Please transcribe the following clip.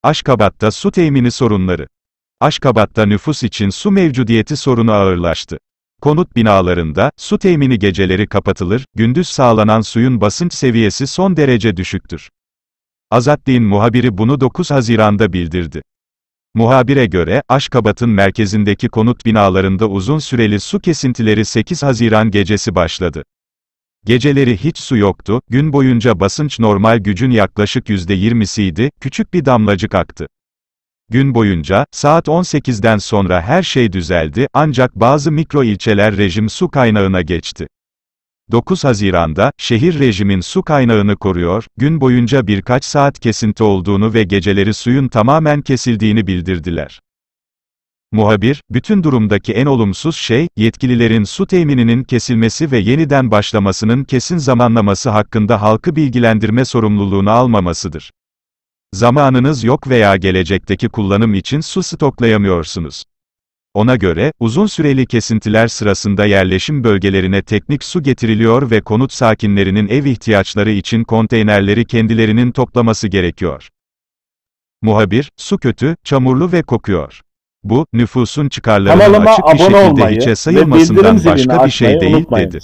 Aşkabat'ta su temini sorunları. Aşkabat'ta nüfus için su mevcudiyeti sorunu ağırlaştı. Konut binalarında, su temini geceleri kapatılır, gündüz sağlanan suyun basınç seviyesi son derece düşüktür. Azadlı'nın muhabiri bunu 9 Haziran'da bildirdi. Muhabire göre, Aşkabat'ın merkezindeki konut binalarında uzun süreli su kesintileri 8 Haziran gecesi başladı. Geceleri hiç su yoktu, gün boyunca basınç normal gücün yaklaşık %20'siydi, küçük bir damlacık aktı. Gün boyunca, saat 18'den sonra her şey düzeldi, ancak bazı mikro ilçeler rejim su kaynağına geçti. 9 Haziran'da, şehir rejimin su kaynağını koruyor, gün boyunca birkaç saat kesinti olduğunu ve geceleri suyun tamamen kesildiğini bildirdiler. Muhabir, bütün durumdaki en olumsuz şey, yetkililerin su temininin kesilmesi ve yeniden başlamasının kesin zamanlaması hakkında halkı bilgilendirme sorumluluğunu almamasıdır. Zamanınız yok veya gelecekteki kullanım için su stoklayamıyorsunuz. Ona göre, uzun süreli kesintiler sırasında yerleşim bölgelerine teknik su getiriliyor ve konut sakinlerinin ev ihtiyaçları için konteynerleri kendilerinin toplaması gerekiyor. Muhabir, su kötü, çamurlu ve kokuyor. Bu, nüfusun çıkarlarının Kanalıma açık bir abone şekilde olmayı hiçe ve bildirim sayılmasından zilini başka bir şey açmayı değil, unutmayın. dedi.